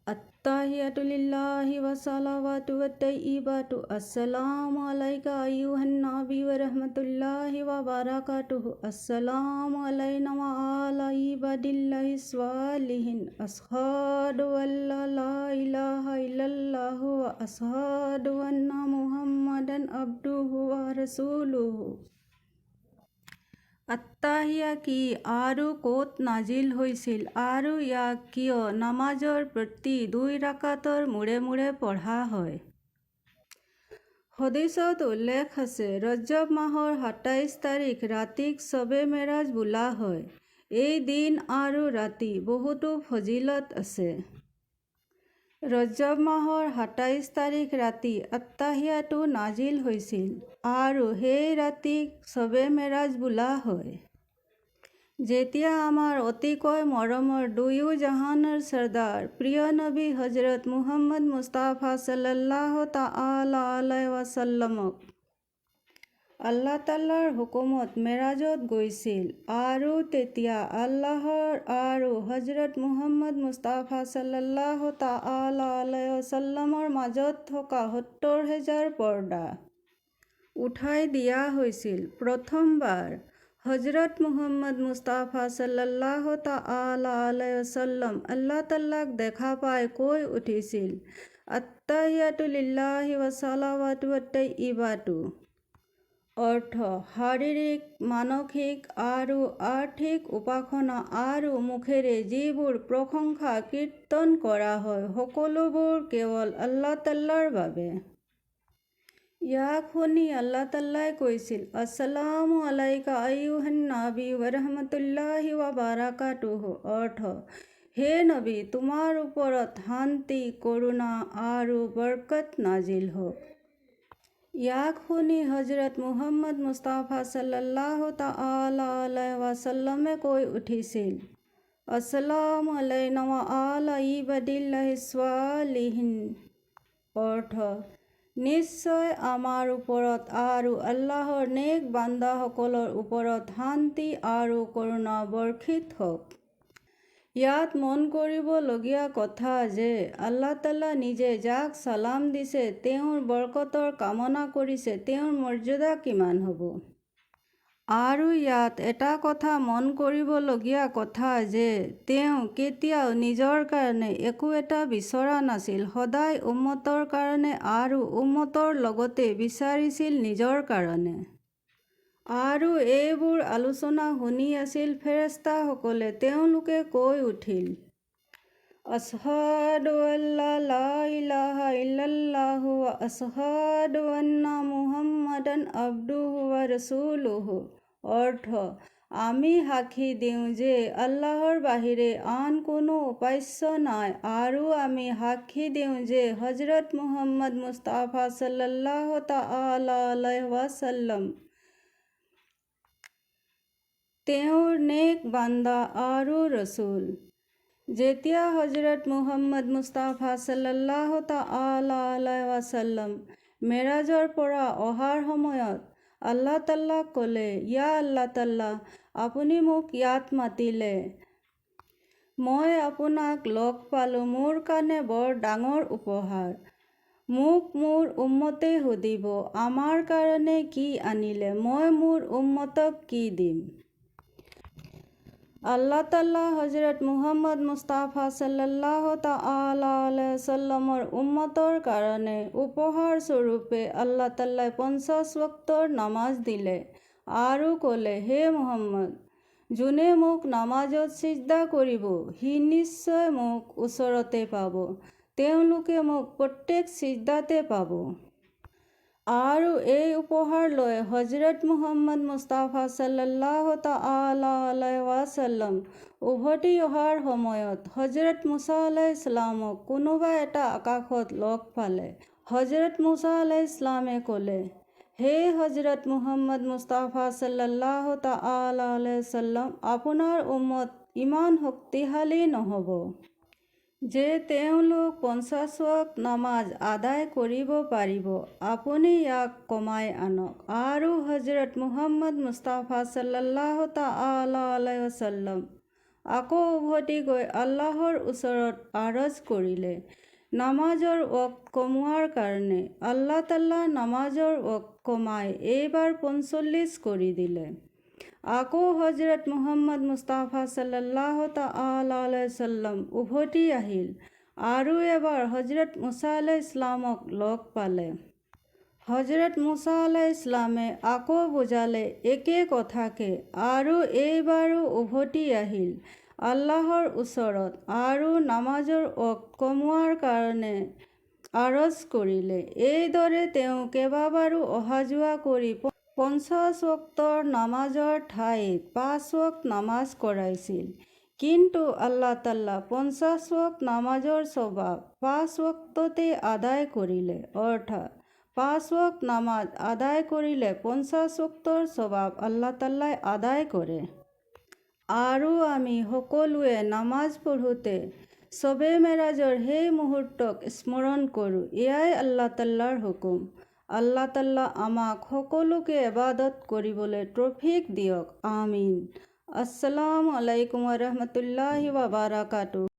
التحيات لله والصلوات والطيبات السلام عليك أيها النبي ورحمة الله وبركاته السلام علينا وعلى عباد الله الصالحين أشهد أن لا إله إلا الله وأشهد أن محمدا عبده ورسوله আত্তাহিয়া কি আৰু ক'ত নাজিল হৈছিল আৰু ইয়াক কিয় নামাজৰ প্ৰতি 2 ৰাকাতৰ মূৰে মূৰে পঢ়া হয়? হদিছত উল্লেখ আছে, ৰজব মাহৰ 27 তাৰিখ ৰাতিক শবে মেৰাজ বোলা হয়। এই দিন আৰু ৰাতি বহুতো ফজিলত আছে। ৰজব মাহৰ 27 তাৰিখ ৰাতি আত্তাহিয়াটো নাজিল হৈছিল আৰু সেই ৰাতিক শবে মেৰাজ বোলা হয়। যেতিয়া আমাৰ অতিকৈ মৰমৰ দুয়ো জাহানৰ চৰ্দাৰ প্ৰিয় নবী হজৰত মুহাম্মদ মুস্তাফা সাল্লাল্লাহু তাআলা আলাইহি ৱাসাল্লামক আল্লাহ তাআলাৰ হুকুমত মেৰাজত গৈছিল আৰু তেতিয়া আল্লাহৰ আৰু হজৰত মুহাম্মদ মুস্তাফা সাল্লাল্লাহু তাআলা আলাইহি ৱাসাল্লামৰ মাজত থকা 70,000 পৰ্দা উঠাই দিয়া হৈছিল। প্ৰথমবাৰ হজৰত মুহাম্মদ মুস্তাফা সাল্লাল্লাহু তাআলা আলাইহি ৱাসাল্লাম আল্লাহ তাআলাক দেখা পাই কৈ উঠিছিল, আত্তাহিয়াতু লিল্লাহি ৱাছালাৱাতু ৱাত্তাইয়িবাতু, অৰ্থ শাৰীৰিক, মানসিক আৰু আৰ্থিক উপাসনা আৰু মুখেৰে যিবোৰ প্ৰশংসা কীৰ্তন কৰা হয় সকলোবোৰ কেৱল আল্লাহ তাআলাৰ বাবে। ইয়াক শুনি আল্লাহ তাআলাই কৈছিল, আসসালামু আলাইকা আইয়ুহান নবী ওয়া ৰাহমাতুল্লাহি ওয়া বাৰাকাতুহু, অৰ্থ হে নবী, তোমাৰ ওপৰত শান্তি, কৰুণা আৰু বৰকত নাজিল হওক। ইয়াক শুনি হজৰত মুহাম্মদ মুস্তাফা সাল্লাল্লাহু তাআলা আলাইহি ৱাসাল্লামে কৈ উঠিছিল, আসসালামু আলাইনা ওয়া আলা ইবাদিল্লাহিছ ছালিহিন, অৰ্থ নিশ্চয় আমাৰ ওপৰত আৰু আল্লাহৰ নেক বান্দাসকলৰ ওপৰত শান্তি আৰু কৰুণা বৰ্ষিত হওক। ইয়াত মন কৰিবলগীয়া কথা যে আল্লাহ তাআলা নিজে যাক চালাম দিছে, তেওঁৰ বৰকতৰ কামনা কৰিছে, তেওঁৰ মৰ্যাদা কিমান হ'ব। আৰু ইয়াত এটা কথা মন কৰিবলগীয়া কথা যে তেওঁ কেতিয়াও নিজৰ কাৰণে একো এটা বিচৰা নাছিল, সদায় উম্মতৰ কাৰণে আৰু উম্মতৰ লগতে বিচাৰিছিল নিজৰ কাৰণে। আৰু এইবোৰ আলোচনা শুনি আছিল ফেৰেশতাসকলে। তেওঁলোকে কৈ উঠিল, আশহাদু আল্লা লা ইলাহা ইল্লাল্লাহু ওয়া আশহাদু আন্না মুহাম্মাদান আবদুহু ওয়া ৰাসূলুহু, অৰ্থ আমি সাক্ষী দিওঁ যে আল্লাহৰ বাহিৰে আন কোনো উপাস্য নাই আৰু আমি সাক্ষী দিওঁ যে হজৰত মুহাম্মদ মুস্তাফা সাল্লাল্লাহু তাআলা আলাইহি ৱাসাল্লাম তেওঁৰ নেক বান্দা আৰু ৰসুল। যেতিয়া হজৰত মুহাম্মদ মুস্তাফা সাল্লাল্লাহু তাআলা আলাইহি ৱাসাল্লাম মেৰাজৰ পৰা অহাৰ সময়ত আল্লাহ তাআলাক ক'লে, ইয়া আল্লাহ তাআলা, আপুনি মোক ইয়াত মাতিলে, মই আপোনাক লগ পালোঁ, মোৰ কাৰণে বৰ ডাঙৰ উপহাৰ। মোক মোৰ উম্মতে সুধিব, আমাৰ কাৰণে কি আনিলে, মই মোৰ উম্মতক কি দিম। আল্লাহ তাআলা হজৰত মুহাম্মদ মুস্তাফা সাল্লাল্লাহু তাআলা আলাইহি ৱাসাল্লামৰ উম্মতৰ কাৰণে উপহাৰ স্বৰূপে আল্লাহ তাআলাই 50 ওয়াক্তৰ নামাজ দিলে আৰু ক'লে, হে মুহাম্মদ, যোনে মোক নামাজত সিজদা কৰিব সি নিশ্চয় মোক ওচৰতে পাব, তেওঁলোকে মোক প্ৰত্যেক সিজদাতে পাব। আৰু এই উপহাৰ লৈ হজৰত মুহাম্মদ মুস্তাফা সাল্লাল্লাহু তাআলা আলাইহি ৱাসাল্লাম উভতি অহাৰ সময়ত হজৰত মুছা আলাইহিছ সালামক কোনোবা এটা আকাশত লগ পালে। হজৰত মুছা আলাইহিছ সালামে ক'লে, হে হজৰত মুহাম্মদ মুস্তাফা সাল্লাল্লাহু তাআলা আলাইহি ৱাসাল্লাম, আপোনাৰ উম্মত ইমান শক্তিশালী নহ'ব যে তেওঁলোক 50 ওয়াক্ত নামাজ আদায় কৰিব পাৰিব, আপুনি ইয়াক কমাই আনক। আৰু হজৰত মুহাম্মদ মুস্তাফা সাল্লাল্লাহু তাআলা আলাইহি ৱাসাল্লাম আকৌ উভতি গৈ আল্লাহৰ ওচৰত আৰজ কৰিলে নামাজৰ ৱক্ত কমোৱাৰ কাৰণে। আল্লাহ তাল্লা নামাজৰ ৱক্ত কমাই এইবাৰ 45 কৰি দিলে। আকৌ হজৰত মুহাম্মদ মুস্তাফা সাল্লাল্লাহু তাআলা আলাইহি সাল্লাম উভতি আহিল আৰু এবাৰ হজৰত মুছা আলাইহিছ ইছলামক লগ পালে। হজৰত মুছা আলাইহিছ ইছলামে আকৌ বুজালে একে কথাকে আৰু এইবাৰো উভতি আহিল আল্লাহৰ ওচৰত আৰু নামাজৰ ৱক্ত কমোৱাৰ কাৰণে আৰজ কৰিলে। এইদৰে তেওঁ কেইবাবাৰো অহা যোৱা কৰি 50 ৱক্তৰ নামাজৰ ঠাইত 5 ৱক্ত নামাজ কৰাইছিল। কিন্তু আল্লাহ তাল্লা 50 ৱক্ত নামাজৰ স্বভাৱ 5 ৱক্ততে আদায় কৰিলে, অৰ্থাৎ 5 ৱক্ত নামাজ আদায় কৰিলে 50 ৱক্তৰ স্বভাৱ আল্লাহ তাল্লাই আদায় কৰে। আৰু আমি সকলোৱে নামাজ পঢ়োঁতে শবে মেৰাজৰ সেই মুহূৰ্তক স্মৰণ কৰোঁ। এয়াই আল্লাহ তাল্লাৰ হুকুম। আল্লাহ তাল্লা আমাক সকলোকে ইবাদত কৰিবলৈ তৌফিক দিয়ক। আমিন। আসসালামু আলাইকুম ওয়া ৰাহমাতুল্লাহি ওয়া বাৰাকাতুহু।